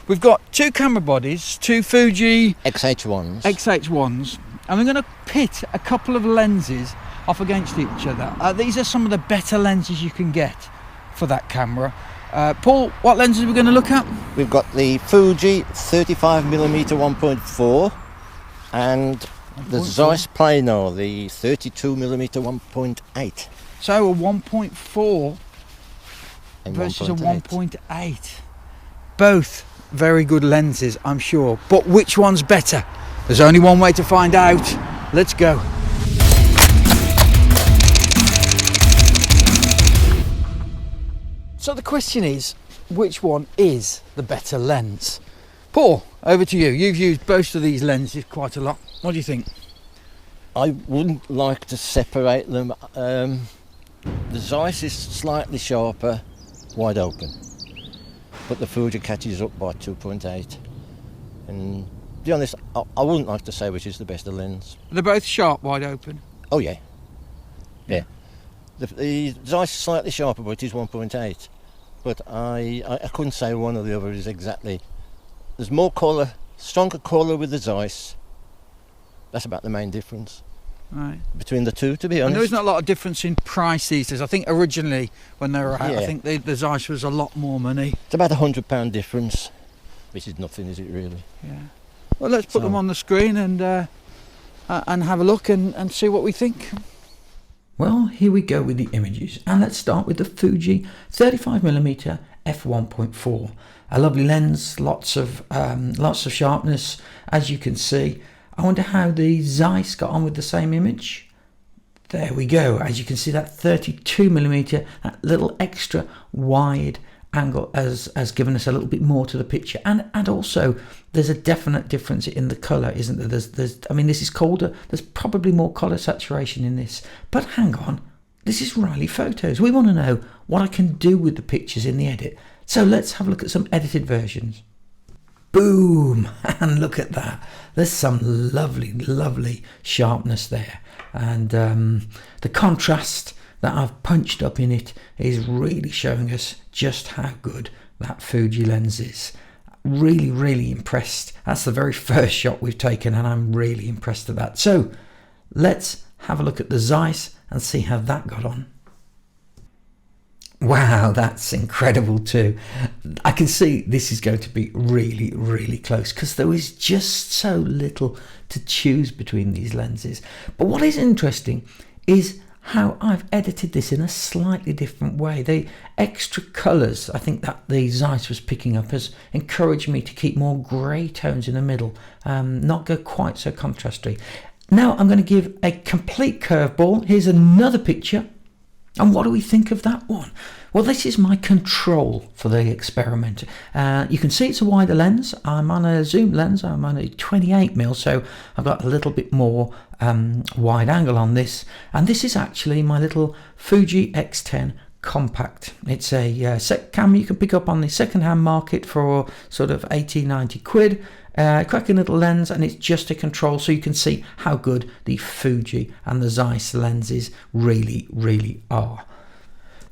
we've got two camera bodies, two Fuji XH1s, and we're going to pit a couple of lenses off against each other. These are some of the better lenses you can get for that camera. Paul, what lenses are we going to look at? We've got the Fuji 35mm 1.4 and the Zeiss Plano, the 32mm 1.8. So a 1.4 and versus a 1.8. Both very good lenses, I'm sure. But which one's better? There's only one way to find out. Let's go. So the question is, which one is the better lens? Paul, over to you. You've used both of these lenses quite a lot. What do you think? I wouldn't like to separate them. The Zeiss is slightly sharper, wide open, but the Fuji catches up by 2.8. And to be honest, I wouldn't like to say which is the best lens. They're both sharp, wide open. Oh yeah. The Zeiss is slightly sharper, but it is 1.8. But I couldn't say one or the other is exactly. There's more colour, stronger colour with the Zeiss. That's about the main difference. Right. Between the two, to be honest. And there isn't a lot of difference in price these days. I think originally when they were out, I think the Zeiss was a lot more money. It's about £100 difference, which is nothing, is it really? Yeah. Well, let's put them on the screen and have a look and see what we think. Well, here we go with the images, and let's start with the Fuji 35mm f1.4. A lovely lens, lots of sharpness, as you can see. I wonder how the Zeiss got on with the same image. There we go. As you can see, that 32mm, that little extra wide angle has given us a little bit more to the picture, and also there's a definite difference in the color, isn't there? I mean, this is colder, there's probably more color saturation in this, but hang on, this is Riley Photos. We want to know what I can do with the pictures in the edit, so let's have a look at some edited versions. Boom! And look at that, there's some lovely sharpness there, and the contrast that I've punched up in it is really showing us just how good that Fuji lens is. Really impressed. That's the very first shot we've taken, and I'm really impressed at that. So let's have a look at the Zeiss and see how that got on. Wow, that's incredible too. I can see this is going to be really close because there is just so little to choose between these lenses. But what is interesting is how I've edited this in a slightly different way. The extra colours I think that the Zeiss was picking up has encouraged me to keep more grey tones in the middle, not go quite so contrasty. Now I'm going to give a complete curveball. Here's another picture. And what do we think of that one? Well, this is my control for the experiment. You can see it's a wider lens. I'm on a zoom lens. I'm on a 28mm, so I've got a little bit more wide angle on this. And this is actually my little Fuji X10 compact. It's a set camera you can pick up on the second-hand market for sort of 80-90 quid. Cracking little lens, and it's just a control, so you can see how good the Fuji and the Zeiss lenses really are.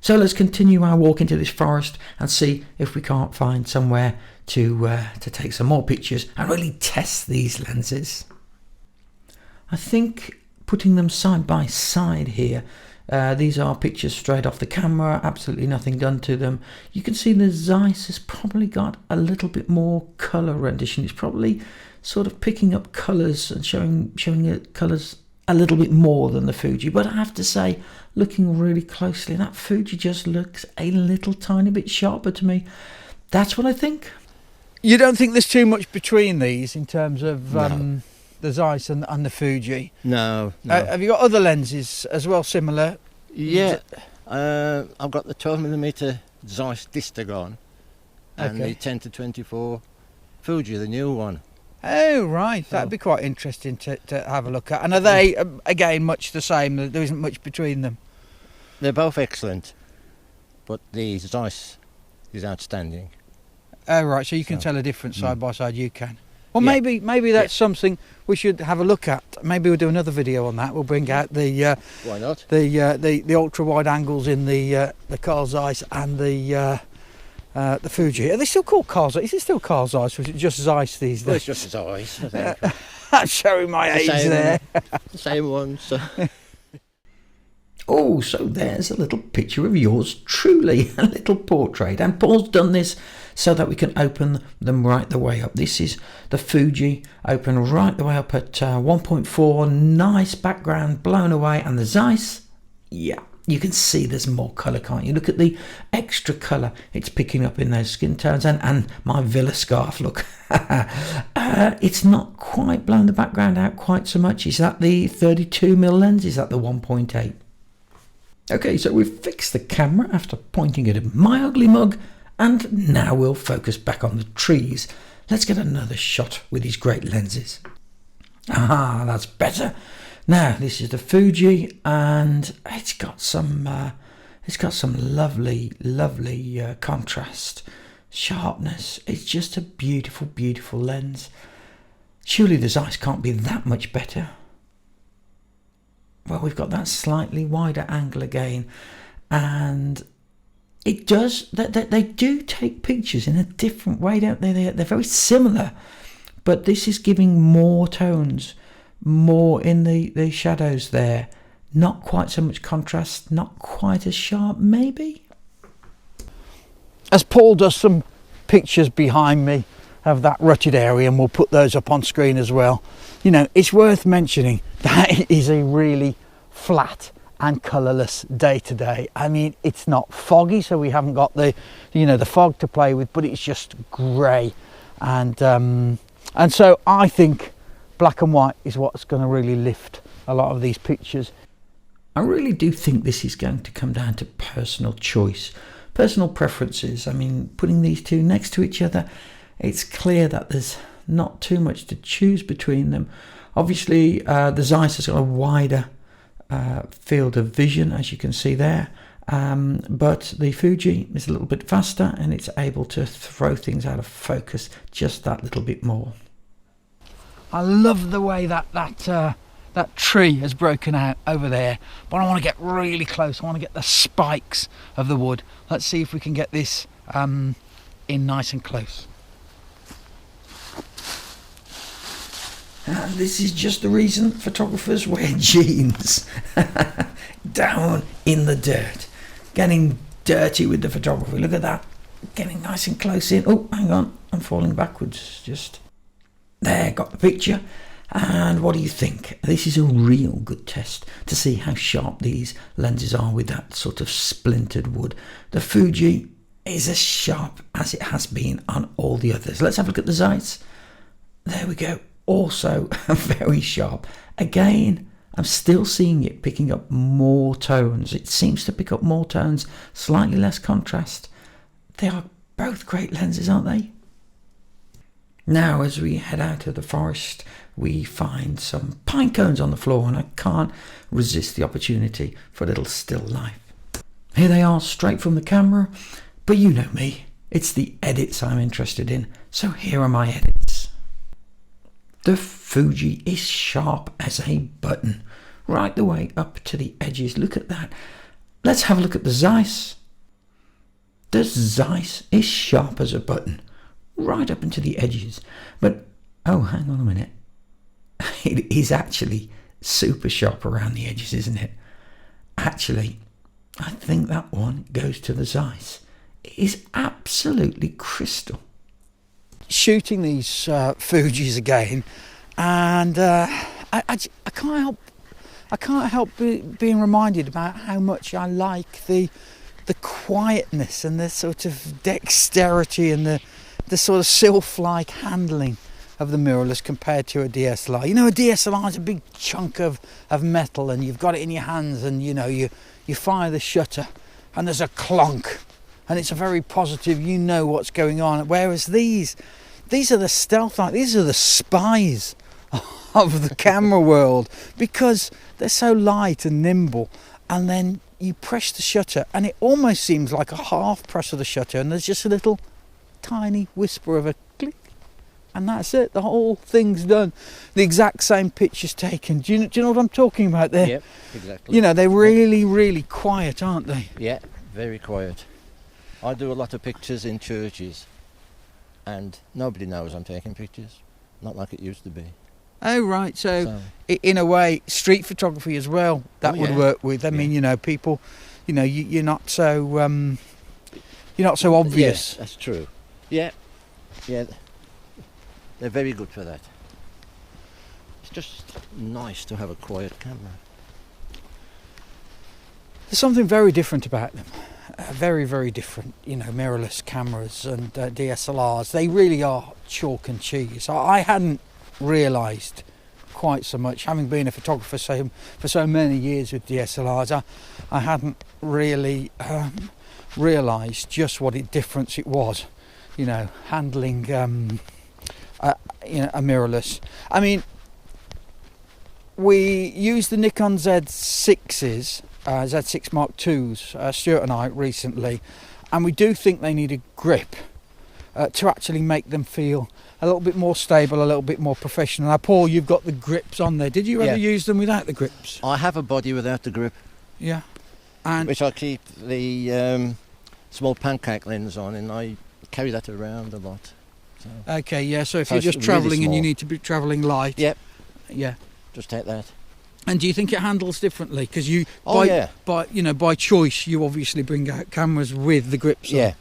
So let's continue our walk into this forest and see if we can't find somewhere to take some more pictures and really test these lenses. I think putting them side by side here, these are pictures straight off the camera, absolutely nothing done to them. You can see the Zeiss has probably got a little bit more colour rendition. It's probably sort of picking up colours and showing colours a little bit more than the Fuji. But I have to say, looking really closely, that Fuji just looks a little tiny bit sharper to me. That's what I think. You don't think there's too much between these in terms of the Zeiss and the Fuji? No. Have you got other lenses as well, similar? Yeah, I've got the 12mm Zeiss Distagon and the 10-24 Fuji, the new one. Oh right, that'd be quite interesting to have a look at. And are they again much the same? There isn't much between them. They're both excellent, but the Zeiss is outstanding. Oh right, so you can tell a difference side by side. You can. Well, maybe that's something we should have a look at. Maybe we'll do another video on that. We'll bring out the why not the ultra wide angles in the Carl Zeiss and the the Fuji. Are they still called Carl Zeiss? Is it still Carl Zeiss, or is it just Zeiss these days? Well, it's just Zeiss, I think. I'm showing my age there. The same one, so... Oh, so there's a little picture of yours truly, a little portrait. And Paul's done this so that we can open them right the way up. This is the Fuji, open right the way up at 1.4. Nice background, blown away. And the Zeiss, yeah, you can see there's more colour, can't you? Look at the extra colour it's picking up in those skin tones. And my villa scarf, look. It's not quite blown the background out quite so much. Is that the 32mm lens? Is that the 1.8? Okay, so we've fixed the camera after pointing it at my ugly mug, and now we'll focus back on the trees. Let's get another shot with these great lenses. Ah, that's better. Now, this is the Fuji, and it's got some lovely contrast, sharpness. It's just a beautiful, beautiful lens. Surely the Zeiss can't be that much better. Well, we've got that slightly wider angle again, and it does, they do take pictures in a different way, don't they? They're very similar, but this is giving more tones, more in the shadows there, not quite so much contrast, not quite as sharp, maybe. As Paul does some pictures behind me of that rutted area, and we'll put those up on screen as well. You know, it's worth mentioning that it is a really flat and colourless day today. I mean, it's not foggy, so we haven't got the fog to play with, but it's just grey, and so I think black and white is what's going to really lift a lot of these pictures. I really do think this is going to come down to personal choice, personal preferences. I mean, putting these two next to each other, it's clear that there's not too much to choose between them. Obviously, the Zeiss has got a wider field of vision, as you can see there, but the Fuji is a little bit faster, and it's able to throw things out of focus just that little bit more. I love the way that tree has broken out over there, but I want to get really close. I want to get the spikes of the wood. Let's see if we can get this in nice and close. And this is just the reason photographers wear jeans. Down in the dirt, getting dirty with the photography. Look at that, getting nice and close in. Oh, hang on, I'm falling backwards. Just there, got the picture. And what do you think? This is a real good test to see how sharp these lenses are with that sort of splintered wood. The Fuji is as sharp as it has been on all the others. Let's have a look at the Zeiss. There we go. Also very sharp. Again, I'm still seeing it picking up more tones. It seems to pick up more tones, slightly less contrast. They are both great lenses, aren't they? Now, as we head out of the forest, we find some pine cones on the floor, and I can't resist the opportunity for a little still life. Here they are, straight from the camera, but you know me, it's the edits I'm interested in, so here are my edits. The Fuji is sharp as a button, right the way up to the edges. Look at that. Let's have a look at the Zeiss. The Zeiss is sharp as a button, right up into the edges. But, oh, hang on a minute. It is actually super sharp around the edges, isn't it? Actually, I think that one goes to the Zeiss. It is absolutely crystal. Shooting these Fujis again, and I can't help being reminded about how much I like the quietness and the sort of dexterity and the sort of sylph-like handling of the mirrorless compared to a DSLR. You know, a DSLR is a big chunk of metal, and you've got it in your hands, and you know, you fire the shutter and there's a clonk, and it's a very positive, you know what's going on. Whereas these are the stealth, like these are the spies of the camera world, because they're so light and nimble, and then you press the shutter and it almost seems like a half press of the shutter, and there's just a little tiny whisper of a click, and that's it, the whole thing's done. The exact same picture's taken. Do you know what I'm talking about there? Yep, exactly. You know, they're really, really quiet, aren't they? Yeah, very quiet. I do a lot of pictures in churches, and nobody knows I'm taking pictures. Not like it used to be. Oh right, so in a way, street photography as well. That would work with. I mean, you know, people, you know, you're not so obvious. Yes, that's true. Yeah, they're very good for that. It's just nice to have a quiet camera. There's something very different about them. Very, very different. You know, mirrorless cameras and DSLRs. They really are chalk and cheese. I hadn't realised quite so much, having been a photographer for so many years with DSLRs. I hadn't really realised just what a difference it was, you know, handling a mirrorless. I mean, we used the Nikon Z6s, Z6 Mark IIs, Stuart and I recently, and we do think they need a grip to actually make them feel a little bit more stable, a little bit more professional. Now, Paul, you've got the grips on there. Did you ever use them without the grips? I have a body without the grip. Yeah. And which I keep the small pancake lens on, and I carry that around a lot. So. Okay, yeah, so if you're just travelling really and you need to be travelling light. Yep. Yeah. Just take that. And do you think it handles differently? Because you, by choice, you obviously bring out cameras with the grips on. Yeah.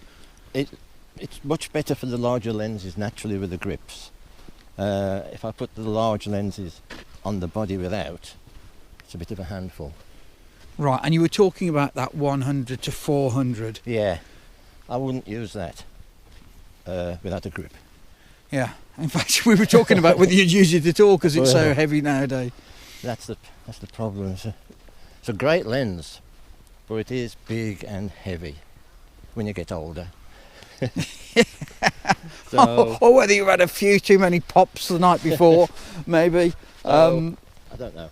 It's much better for the larger lenses naturally with the grips. If I put the large lenses on the body without, it's a bit of a handful. Right, and you were talking about that 100 to 400. Yeah, I wouldn't use that without a grip. Yeah, in fact, we were talking about whether you'd use it at all because it's so heavy nowadays. That's the problem. It's a great lens, but it is big and heavy when you get older. Or whether you had a few too many pops the night before, maybe. I don't know.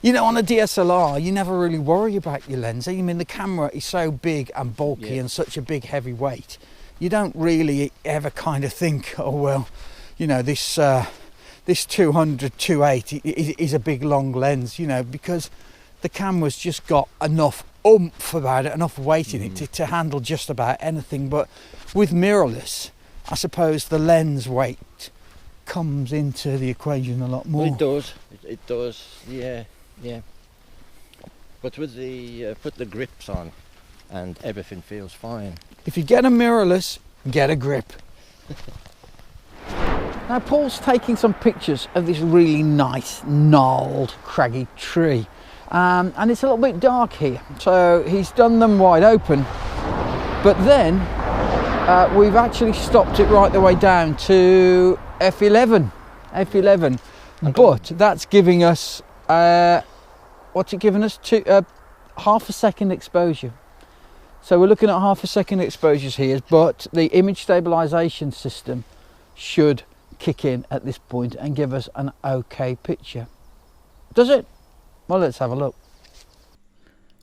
You know, on a DSLR, you never really worry about your lens. I mean, the camera is so big and bulky and such a big heavy weight. You don't really ever kind of think, oh well, you know, this 200 2.8 is a big long lens, you know, because the camera's just got enough oomph about it, enough weight in it to handle just about anything. But with mirrorless, I suppose the lens weight comes into the equation a lot more. Well, it does. It does. Yeah. But with the put the grips on, and everything feels fine. If you get a mirrorless, get a grip. Now Paul's taking some pictures of this really nice, gnarled, craggy tree. And it's a little bit dark here, so he's done them wide open. But then we've actually stopped it right the way down to f11. But that's giving us, what's it giving us? Half a second exposure. So we're looking at half a second exposures here, but the image stabilization system should kick in at this point and give us an okay picture. Does it? Well, let's have a look.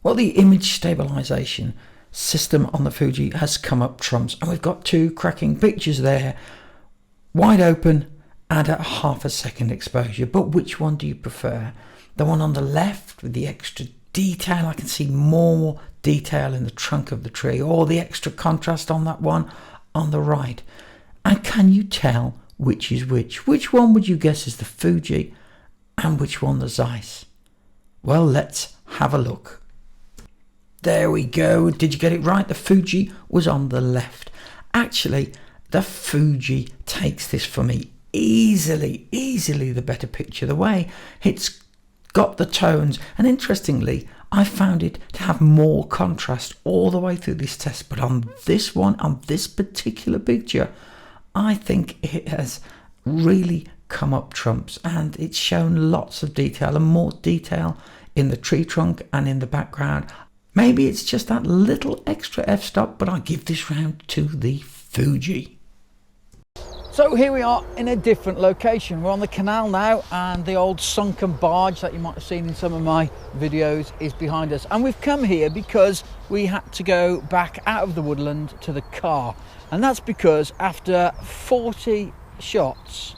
Well, the image stabilization system on the Fuji has come up trumps, and we've got two cracking pictures there, wide open and at half a second exposure. But which one do you prefer? The one on the left with the extra detail, I can see more detail in the trunk of the tree, or the extra contrast on that one on the right? And can you tell which is which? Which one would you guess is the Fuji and which one the Zeiss? Well, let's have a look. There we go. Did you get it right? The Fuji was on the left. Actually, the Fuji takes this for me easily the better picture. The way it's got the tones, and interestingly, I found it to have more contrast all the way through this test. But on this one, on this particular picture, I think it has really come up trumps, and it's shown lots of detail, and more detail in the tree trunk and in the background. Maybe it's just that little extra f-stop, but I give this round to the Fuji. So here we are in a different location. We're on the canal now, and the old sunken barge that you might have seen in some of my videos is behind us. And we've come here because we had to go back out of the woodland to the car. And that's because after 40 shots,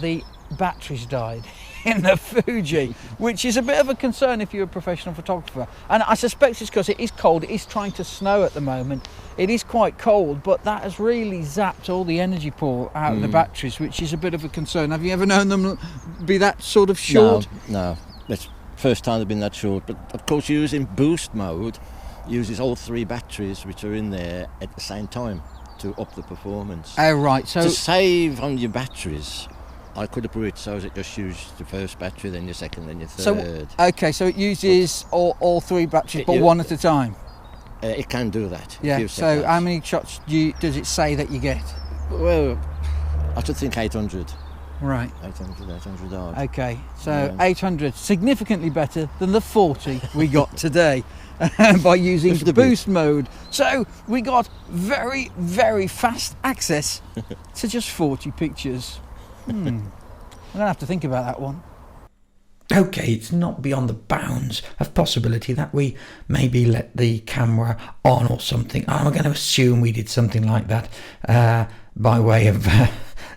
the batteries died. in the Fuji, which is a bit of a concern if you're a professional photographer. And I suspect it's because it is cold. It is trying to snow at the moment. It is quite cold, but that has really zapped all the energy pool out of the batteries, which is a bit of a concern. Have you ever known them be that sort of short? No. It's first time they've been that short. But of course, using boost mode uses all 3 batteries which are in there at the same time to up the performance. Oh, right. So to save on your batteries, I could have put it so it just used the first battery, then your second, then your third. So it uses all 3 batteries, but one at a time? It can do that. Yeah, so how many shots does it say that you get? Well, I should think 800. Right. 800 odd. Okay, so 800, significantly better than the 40 we got today by using the boost mode. So we got very, very fast access to just 40 pictures. I'm going to have to think about that one. Okay, it's not beyond the bounds of possibility that we maybe let the camera on or something. I'm going to assume we did something like that by way of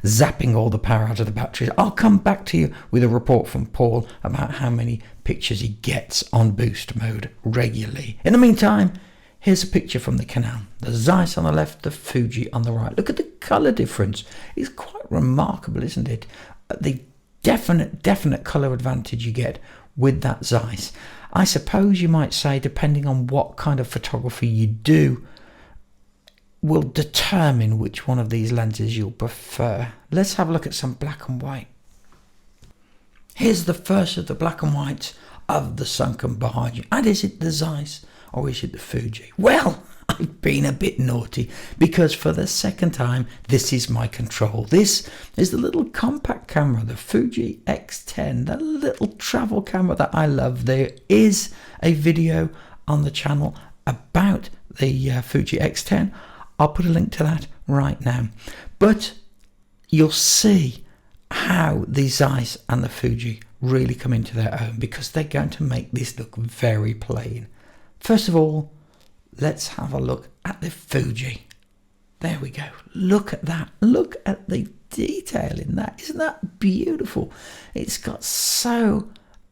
zapping all the power out of the batteries. I'll come back to you with a report from Paul about how many pictures he gets on boost mode regularly. In the meantime, here's a picture from the Canal. The Zeiss on the left, the Fuji on the right. Look at the colour difference. It's quite remarkable, isn't it? The definite colour advantage you get with that Zeiss. I suppose you might say, depending on what kind of photography you do, will determine which one of these lenses you'll prefer. Let's have a look at some black and white. Here's the first of the black and whites of the sunken behind you. And is it the Zeiss or is it the Fuji? Well, I've been a bit naughty because for the second time, this is my control. This is the little compact camera, the Fuji X10, the little travel camera that I love. There is a video on the channel about the Fuji X10. I'll put a link to that right now. But you'll see how the Zeiss and the Fuji really come into their own because they're going to make this look very plain. First of all, let's have a look at the Fuji. There we go. Look at that. Look at the detail in that. Isn't that beautiful? It's got so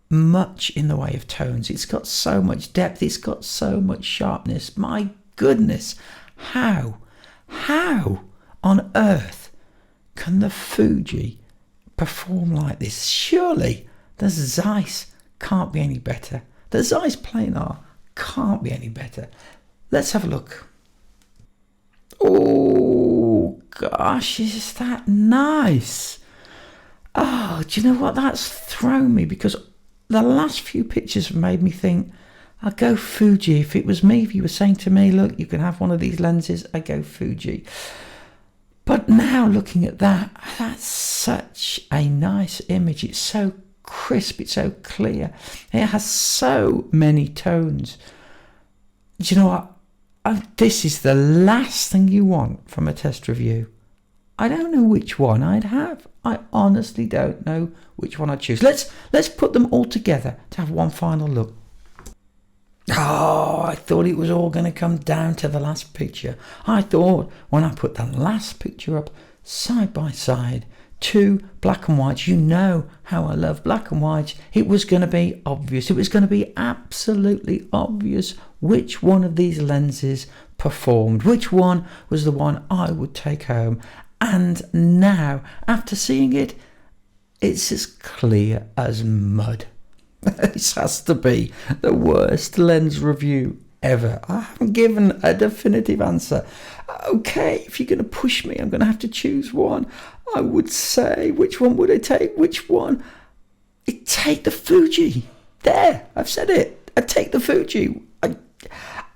much in the way of tones. It's got so much depth. It's got so much sharpness. My goodness. How on earth can the Fuji perform like this? Surely the Zeiss can't be any better. The Zeiss planar can't be any better. Let's have a look. Oh gosh, is that nice? Oh, do you know what? That's thrown me because the last few pictures have made me think I'll go Fuji. If it was me, if you were saying to me, look, you can have one of these lenses, I go Fuji. But now looking at that, that's such a nice image. It's so crisp, it's so clear. It has so many tones. Do you know what? This is the last thing you want from a test review. I don't know which one I'd have. I honestly don't know which one I'd choose. Let's put them all together to have one final look. Oh, I thought it was all going to come down to the last picture. I thought when I put that last picture up side by side, 2 black and whites, you know how I love black and whites, it was going to be obvious. It was going to be absolutely obvious which one of these lenses performed, which one was the one I would take home. And now, after seeing it, it's as clear as mud. This has to be the worst lens review ever. I haven't given a definitive answer. Okay, if you're going to push me, I'm going to have to choose one. I would say, which one would I take? Which one? I'd take the Fuji. There, I've said it. I'd take the Fuji.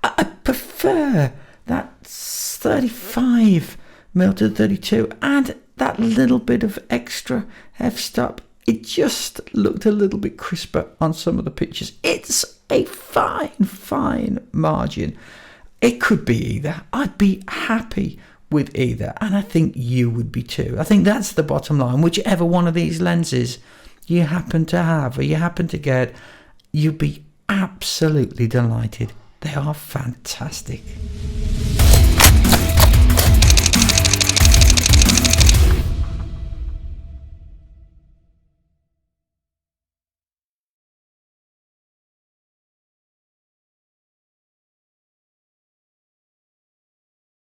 I prefer that 35mm to 32 and that little bit of extra f-stop. It just looked a little bit crisper on some of the pictures. It's a fine margin. It could be either. I'd be happy with either, and I think you would be too. I think that's the bottom line. Whichever one of these lenses you happen to have or you happen to get, you'd be absolutely delighted. They are fantastic.